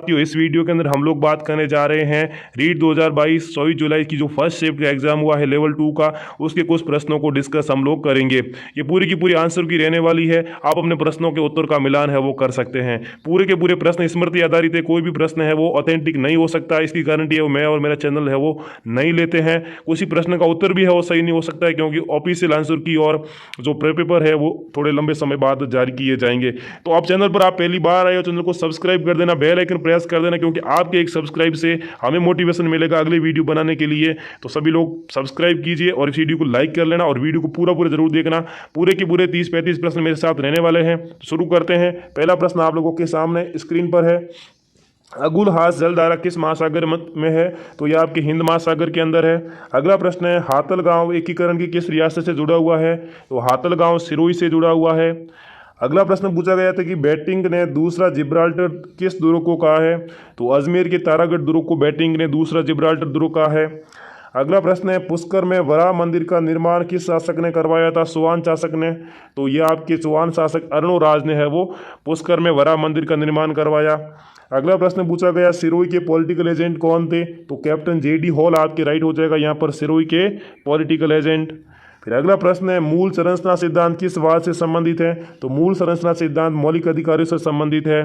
इस वीडियो के अंदर हम लोग बात करने जा रहे हैं रीट 2022 24 जुलाई की जो फर्स्ट शिफ्ट का एग्जाम हुआ है लेवल 2 का, उसके कुछ प्रश्नों को डिस्कस हम लोग करेंगे। ये पूरी की पूरी आंसर की रहने वाली है। आप अपने प्रश्नों के उत्तर का मिलान है वो कर सकते हैं। पूरे के पूरे प्रश्न स्मृति आधारित है, कोई भी प्रश्न है वो ऑथेंटिक नहीं हो सकता। इसकी गारंटी है वो मैं और मेरा चैनल है वो नहीं लेते हैं। उसी प्रश्न का उत्तर भी है वो सही नहीं हो सकता है, क्योंकि ऑफिशियल आंसर की और जो पेपर है वो थोड़े लंबे समय बाद जारी किए जाएंगे। तो आप चैनल पर आप पहली बार आए हो, चैनल को सब्सक्राइब कर देना, बेल आइकन प्रेस कर देना, क्योंकि आपके एक सब्सक्राइब से हमें मोटिवेशन मिलेगा अगली वीडियो बनाने के लिए। तो सभी लोग सब्सक्राइब कीजिए और इस वीडियो को लाइक कर लेना और वीडियो को पूरा पूरा जरूर देखना। पूरे के पूरे 30-35 प्रश्न मेरे साथ रहने वाले हैं। शुरू करते हैं। पहला प्रश्न आप लोगों के सामने स्क्रीन पर है। अगुल हास जलधारा किस महासागर में है? तो यह आपके हिंद महासागर के अंदर है। अगला प्रश्न है, हातल गांव एकीकरण की किस रियासत से जुड़ा हुआ है? तो हातल गांव सिरोही से जुड़ा हुआ है। अगला प्रश्न पूछा गया था कि बैटिंग ने दूसरा जिब्राल्टर किस दुर्ग को कहा है? तो अजमेर के तारागढ़ दुर्ग को बैटिंग ने दूसरा जिब्राल्टर दुर्ग कहा है। अगला प्रश्न है, पुष्कर में वराह मंदिर का निर्माण किस शासक ने करवाया था? चौहान शासक ने। तो यह आपके चौहान शासक अर्णोराज ने है वो पुष्कर में वराह मंदिर का निर्माण करवाया। अगला प्रश्न पूछा गया, सिरोही के पॉलिटिकल एजेंट कौन थे? तो कैप्टन जेडी हॉल आपके राइट हो जाएगा यहाँ पर, सिरोही के पॉलिटिकल एजेंट। फिर अगला प्रश्न है, मूल संरचना सिद्धांत किस वाद से संबंधित है? तो मूल संरचना सिद्धांत मौलिक अधिकारों से संबंधित है।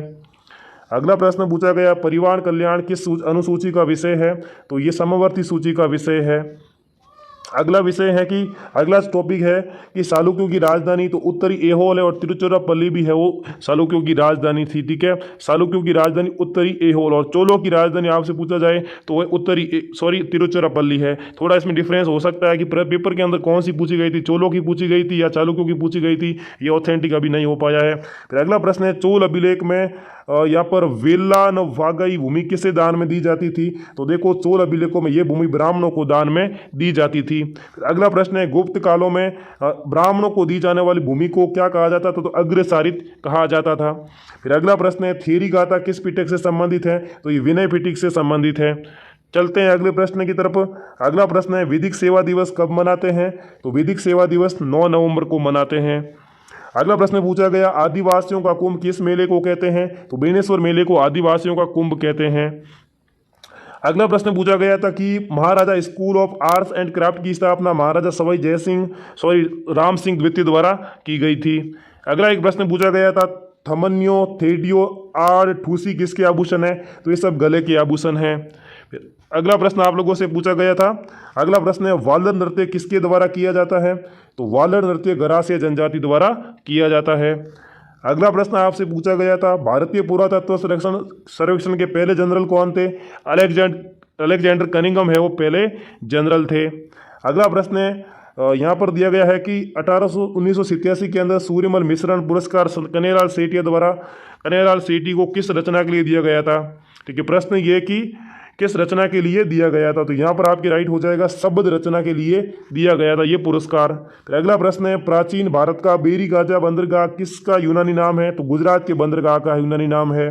अगला प्रश्न पूछा गया, परिवार कल्याण किस अनुसूची का विषय है? तो ये समवर्ती सूची का विषय है। अगला विषय है कि अगला टॉपिक है कि चालुक्यों की राजधानी, तो उत्तरी एहोल है और तिरुचिरापल्ली भी है वो चालुक्यों की राजधानी थी। ठीक है, चालुक्यों की राजधानी उत्तरी एहोल, और चोलों की राजधानी आपसे पूछा जाए तो वह तिरुचिरापल्ली है। थोड़ा इसमें डिफरेंस हो सकता है कि पेपर के अंदर कौन सी पूछी गई थी, चोलों की पूछी गई थी या चालुक्यों की पूछी गई थी, ये ऑथेंटिक अभी नहीं हो पाया है। फिर अगला प्रश्न है, चोल अभिलेख में यहाँ पर वेल्लानवागई भूमि किसे दान में दी जाती थी? तो देखो, चोल अभिलेखों में ये भूमि ब्राह्मणों को दान में दी जाती थी। अगला प्रश्न है, गुप्त कालों में ब्राह्मणों को दी जाने वाली भूमि को क्या कहा जाता था? तो अग्रसारित कहा जाता था। फिर अगला प्रश्न है, थेरी गाथा किस पिटक से संबंधित है? तो ये विनय पिटक से संबंधित है। चलते हैं अगले प्रश्न की तरफ। अगला प्रश्न है, विधिक सेवा दिवस कब मनाते हैं? तो विधिक सेवा दिवस 9 नवंबर को मनाते हैं। अगला प्रश्न पूछा गया, आदिवासियों का कुंभ किस मेले को कहते हैं? तो बेनेश्वर मेले को आदिवासियों का कुंभ कहते हैं। अगला प्रश्न पूछा गया था कि Maharaja school of arts and craft की स्थापना महाराजा सवाई राम सिंह द्वितीय द्वारा की गई थी। अगला एक प्रश्न पूछा गया था, थमन्यो थेडियो आर ठूसी किसके आभूषण है? तो ये सब गले के आभूषण हैं। अगला प्रश्न आप लोगों से पूछा गया था। अगला प्रश्न है, वालर नृत्य किसके द्वारा किया जाता है? तो वालर नृत्य गरासिया जनजाति द्वारा किया जाता है। अगला प्रश्न आपसे पूछा गया था, भारतीय पुरातत्व सर्वेक्षण के पहले जनरल कौन थे? अलेक्जेंडर कनिंघम है वो पहले जनरल थे। अगला प्रश्न है, यहाँ पर दिया गया है कि 1987 के अंदर सूर्यमल मिश्रण पुरस्कार कन्हैयालाल सेठी को किस रचना के लिए दिया गया था? ठीक है, प्रश्न ये कि किस रचना के लिए दिया गया था? तो यहाँ पर आपके राइट हो जाएगा, शब्द रचना के लिए दिया गया था ये पुरस्कार। फिर अगला प्रश्न है, प्राचीन भारत का बेरी गाजा बंदरगाह किसका यूनानी नाम है? तो गुजरात के बंदरगाह का यूनानी नाम है।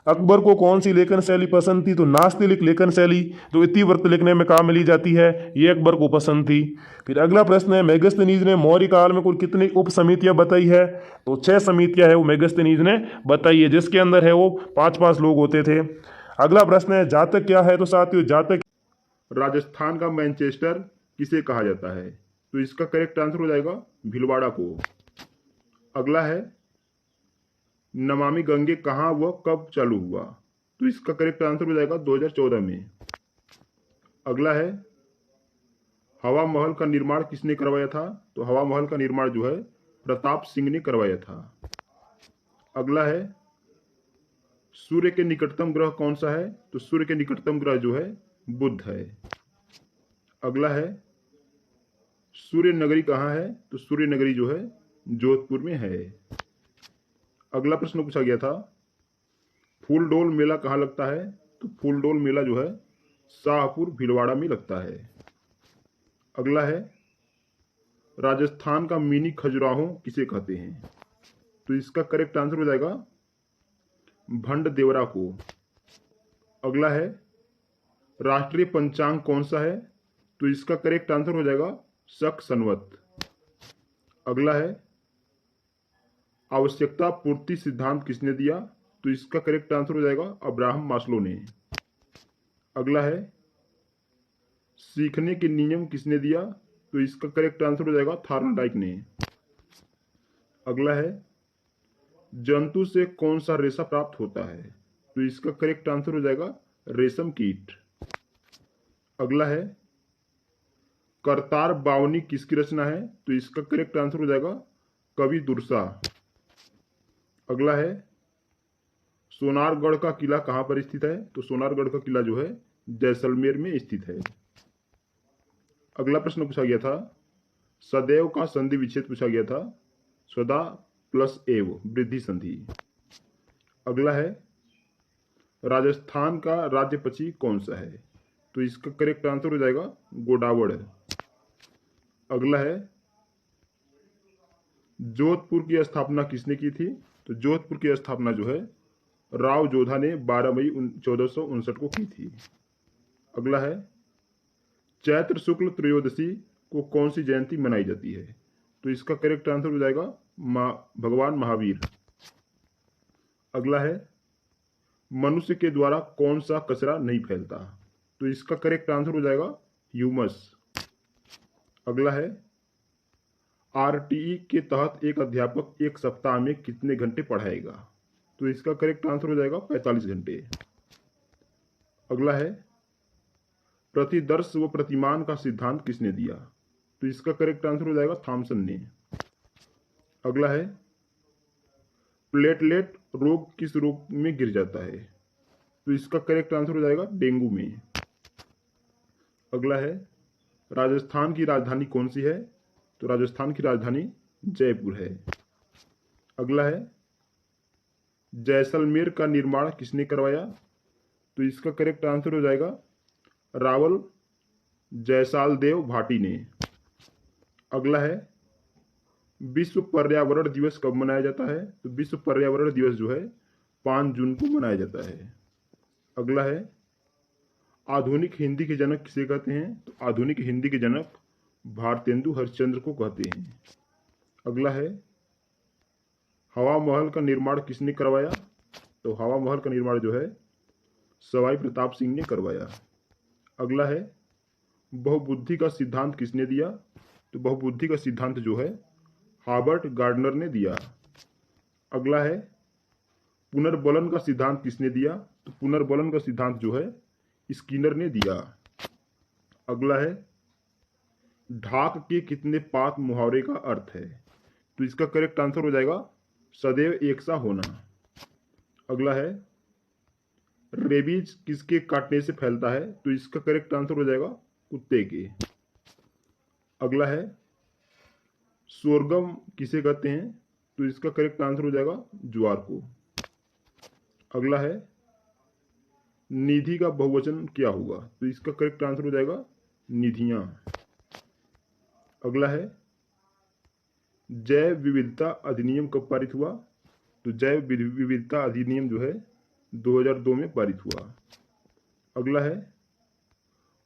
अकबर को कौन सी लेखन शैली पसंद थी? तो नास्तिलिक लेखन शैली जो इतिवृत्त लिखने में काम में ली जाती है, ये अकबर को पसंद थी। फिर अगला प्रश्न है, मेगस्थनीज ने मौर्य काल में कुल कितनी उप समितियां बताई है? तो 6 समितियां है वो मेगस्थनीज ने बताई है, जिसके अंदर है वो 5-5 लोग होते थे। अगला प्रश्न है, जातक क्या है? तो साथियों, जातक राजस्थान का मैनचेस्टर किसे कहा जाता है? तो इसका करेक्ट आंसर हो जाएगा भीलवाड़ा को। अगला है, नमामि गंगे कहाँ व कब चालू हुआ? तो इसका करेक्ट आंसर हो जाएगा 2014 में। अगला है, हवा महल का निर्माण किसने करवाया था? तो हवा महल का निर्माण जो है प्रताप सिंह ने करवाया था। अगला है, सूर्य के निकटतम ग्रह कौन सा है? तो सूर्य के निकटतम ग्रह जो है बुध है। अगला है, सूर्य नगरी कहाँ है? तो सूर्य नगरी जो है जोधपुर में है। अगला प्रश्न पूछा गया था, फूलडोल मेला कहाँ लगता है? तो फूलडोल मेला जो है शाहपुर भीलवाड़ा में लगता है। अगला है, राजस्थान का मिनी खजुराहो किसे कहते हैं? तो इसका करेक्ट आंसर हो जाएगा भंड देवरा को। अगला है, राष्ट्रीय पंचांग कौन सा है? तो इसका करेक्ट आंसर हो जाएगा शक संवत। अगला है, आवश्यकता पूर्ति सिद्धांत किसने दिया? तो इसका करेक्ट आंसर हो जाएगा अब्राहम मास्लो ने। अगला है सीखने के नियम किसने दिया, तो इसका करेक्ट आंसर हो जाएगा थॉर्नडाइक ने। अगला है जंतु से कौन सा रेशा प्राप्त होता है, तो इसका करेक्ट आंसर हो जाएगा रेशम कीट। अगला है करतार बावनी किसकी रचना है, तो इसका करेक्ट आंसर हो जाएगा कवि दुर्सा। अगला है सोनारगढ़ का किला कहां पर स्थित है, तो सोनारगढ़ का किला जो है जैसलमेर में स्थित है। अगला प्रश्न पूछा गया था सदैव का संधि विच्छेद पूछा गया था, सदा प्लस एव वृद्धि संधि। अगला है राजस्थान का राज्य पक्षी कौन सा है, तो इसका करेक्ट आंसर हो जाएगा गोडावड़। अगला है जोधपुर की स्थापना किसने की थी, तो जोधपुर की स्थापना जो है राव जोधा ने 12 मई 1459 को की थी। अगला है चैत्र शुक्ल त्रयोदशी को कौन सी जयंती मनाई जाती है, तो इसका करेक्ट आंसर हो जाएगा भगवान महावीर। अगला है मनुष्य के द्वारा कौन सा कचरा नहीं फैलता, तो इसका करेक्ट आंसर हो जाएगा ह्यूमस। अगला है आरटीई के तहत एक अध्यापक एक सप्ताह में कितने घंटे पढ़ाएगा, तो इसका करेक्ट आंसर हो जाएगा 45 घंटे। अगला है प्रतिदर्श व प्रतिमान का सिद्धांत किसने दिया, तो इसका करेक्ट आंसर हो जाएगा थॉमसन ने। अगला है प्लेटलेट रोग किस रोग में गिर जाता है, तो इसका करेक्ट आंसर हो जाएगा डेंगू में। अगला है राजस्थान की राजधानी कौन सी है, तो राजस्थान की राजधानी जयपुर है। अगला है जैसलमेर का निर्माण किसने करवाया, तो इसका करेक्ट आंसर हो जाएगा रावल जयसाल देव भाटी ने। अगला है विश्व पर्यावरण दिवस कब मनाया जाता है, तो विश्व पर्यावरण दिवस जो है 5 जून को मनाया जाता है। अगला है आधुनिक हिंदी के जनक किसे कहते हैं, तो आधुनिक हिंदी के जनक भारतेंदु हरिश्चंद्र को कहते हैं। अगला है हवा महल का निर्माण किसने करवाया, तो हवा महल का निर्माण जो है सवाई प्रताप सिंह ने करवाया। अगला है बहुबुद्धि का सिद्धांत किसने दिया, तो बहुबुद्धि का सिद्धांत जो है हार्बर्ट गार्डनर ने दिया। अगला है पुनर्बलन का सिद्धांत किसने दिया, तो पुनर्बलन का सिद्धांत जो है स्किनर ने दिया। अगला है ढाक के कितने पात मुहावरे का अर्थ है, तो इसका करेक्ट आंसर हो जाएगा सदैव एक सा होना। अगला है रेबीज किसके काटने से फैलता है, तो इसका करेक्ट आंसर हो जाएगा कुत्ते के। अगला है सोरगम किसे कहते हैं, तो इसका करेक्ट आंसर हो जाएगा ज्वार को। अगला है निधि का बहुवचन क्या होगा, तो इसका करेक्ट आंसर हो जाएगा निधियां। अगला है जैव विविधता अधिनियम कब पारित हुआ, तो जैव विविधता अधिनियम जो है 2002 में पारित हुआ। अगला है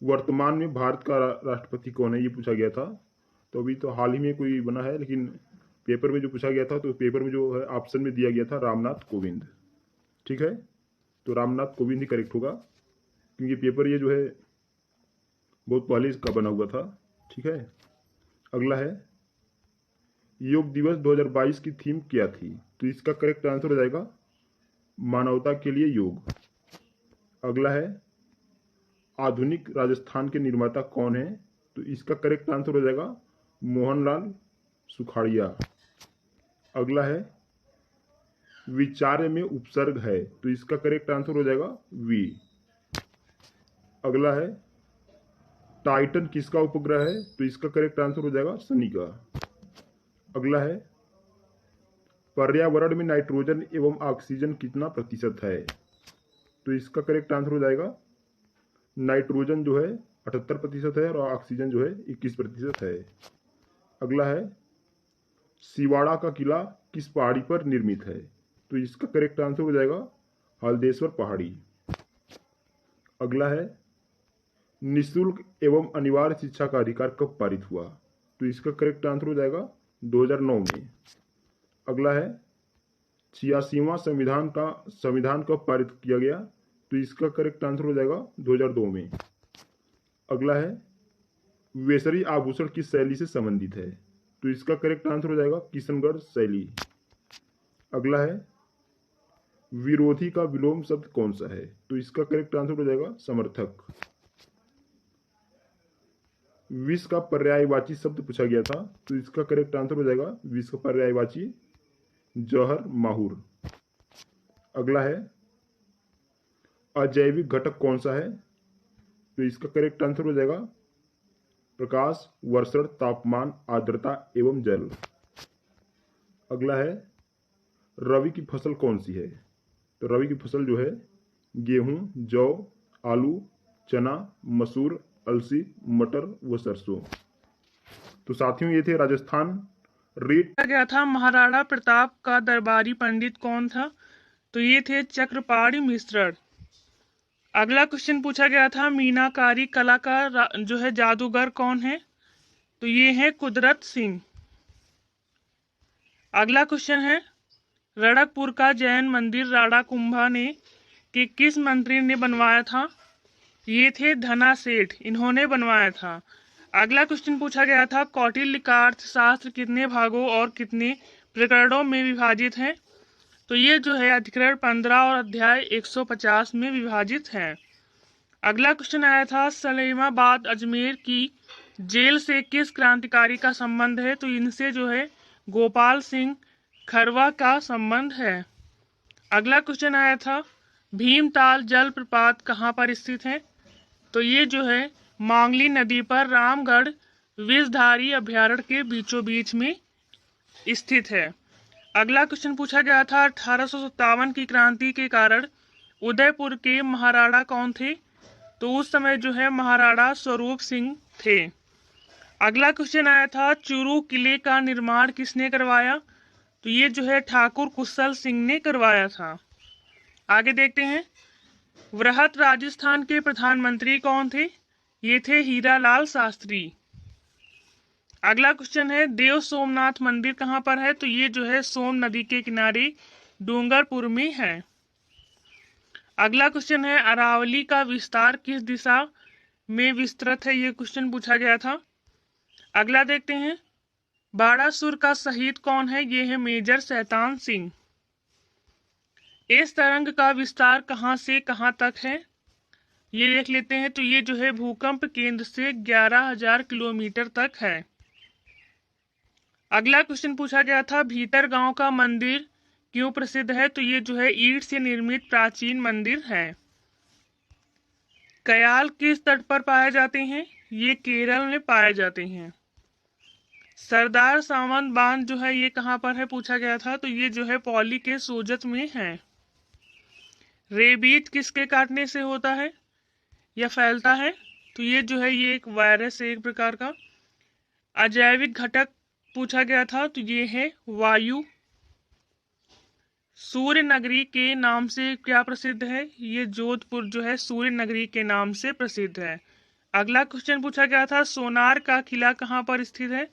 वर्तमान में भारत का राष्ट्रपति कौन है, ये पूछा गया था। तो अभी तो हाल ही में कोई बना है, लेकिन पेपर में जो पूछा गया था, तो पेपर में जो है ऑप्शन में दिया गया था रामनाथ कोविंद। ठीक है, तो रामनाथ कोविंद ही करेक्ट होगा, क्योंकि पेपर ये जो है बहुत पहले इसका बना हुआ था। ठीक है। अगला है योग दिवस 2022 की थीम क्या थी, तो इसका करेक्ट आंसर हो जाएगा मानवता के लिए योग। अगला है आधुनिक राजस्थान के निर्माता कौन है, तो इसका करेक्ट आंसर हो जाएगा मोहनलाल सुखाड़िया। अगला है विचार्य में उपसर्ग है, तो इसका करेक्ट आंसर हो जाएगा वी। अगला है टाइटन किसका उपग्रह है, तो इसका करेक्ट आंसर हो जाएगा शनि का। अगला है पर्यावरण में नाइट्रोजन एवं ऑक्सीजन कितना प्रतिशत है, तो इसका करेक्ट आंसर हो जाएगा नाइट्रोजन जो है 78% है और ऑक्सीजन जो है 21% है। अगला है सिवाड़ा का किला किस पहाड़ी पर निर्मित है, तो इसका करेक्ट आंसर हो जाएगा हल्देश्वर पहाड़ी। अगला है निःशुल्क एवं अनिवार्य शिक्षा का अधिकार कब पारित हुआ, तो इसका करेक्ट आंसर हो जाएगा 2009 में। अगला है 86वां संविधान कब पारित किया गया? तो इसका करेक्ट आंसर हो जाएगा 2002 में। अगला है वेसरी आभूषण किस शैली से संबंधित है? तो इसका करेक्ट आंसर हो जाएगा किशनगढ़ शैली। अगला है विरोधी का विलोम शब्द कौन सा है? तो इसका करेक्ट आंसर हो जाएगा समर्थक। विष का पर्यायवाची शब्द पूछा गया था, तो इसका करेक्ट आंसर हो जाएगा विष का पर्यायवाची जहर माहूर। अगला है अजैविक घटक कौन सा है? तो इसका करेक्ट आंसर हो जाएगा प्रकाश, वर्षण, तापमान, आर्द्रता एवं जल। अगला है रबी की फसल कौन सी है? तो रबी की फसल जो है गेहूं, जौ, आलू, चना, मसूर, अलसी, मटर व सरसों। तो साथियों ये थे राजस्थान रीट। गया था महाराणा प्रताप का दरबारी पंडित कौन था? तो ये थे चक्रपाणि मिश्र। अगला क्वेश्चन पूछा गया था मीनाकारी कला का जो है जादूगर कौन है? तो ये है कुदरत सिंह। अगला क्वेश्चन है रणकपुर का जैन मंदिर राणा कुंभा ने कि किस मंत्री ने बनवाया था? ये थे धना सेठ, इन्होंने बनवाया था। अगला क्वेश्चन पूछा गया था कौटिल्य का अर्थशास्त्र कितने भागों और कितने प्रकरणों में विभाजित है? तो ये जो है अधिकरण 15 और अध्याय 150 में विभाजित है। अगला क्वेश्चन आया था सलेमाबाद अजमेर की जेल से किस क्रांतिकारी का संबंध है? तो इनसे जो है गोपाल सिंह खरवा का संबंध है। अगला क्वेश्चन आया था भीमताल जलप्रपात कहाँ पर स्थित है? तो ये जो है मांगली नदी पर रामगढ़ विषधारी अभयारण्य के बीचों बीच में स्थित है। अगला क्वेश्चन पूछा गया था 1857 की क्रांति के कारण उदयपुर के महाराणा कौन थे? तो उस समय जो है महाराणा स्वरूप सिंह थे। अगला क्वेश्चन आया था चूरू किले का निर्माण किसने करवाया? तो ये जो है ठाकुर कुशल सिंह ने करवाया था। आगे देखते हैं वृहत राजस्थान के प्रधानमंत्री कौन थे? ये थे हीरालाल शास्त्री। अगला क्वेश्चन है देव सोमनाथ मंदिर कहाँ पर है? तो ये जो है सोम नदी के किनारे डूंगरपुर में है। अगला क्वेश्चन है अरावली का विस्तार किस दिशा में विस्तृत है? ये क्वेश्चन पूछा गया था। अगला देखते हैं बाणासुर का शहीद कौन है? ये है मेजर शैतान सिंह। इस तरंग का विस्तार कहाँ से कहाँ तक है? ये देख लेते हैं। तो ये जो है भूकंप केंद्र से 11,000 किलोमीटर तक है। अगला क्वेश्चन पूछा गया था भीतर गांव का मंदिर क्यों प्रसिद्ध है? तो ये जो है ईंट से निर्मित प्राचीन मंदिर है। कयाल किस तट पर पाए जाते हैं? ये केरल में पाए जाते हैं। सरदार सावंत बांध जो है ये कहाँ पर है पूछा गया था? तो ये जो है पौली के सोजत में है। रेबीज किसके काटने से होता है या फैलता है? तो ये जो है ये एक वायरस है एक प्रकार का। अजैविक घटक पूछा गया था, तो ये है वायु। सूर्य नगरी के नाम से क्या प्रसिद्ध है? ये जोधपुर जो है सूर्य नगरी के नाम से प्रसिद्ध है। अगला क्वेश्चन पूछा गया था सोनार का किला कहाँ पर स्थित है?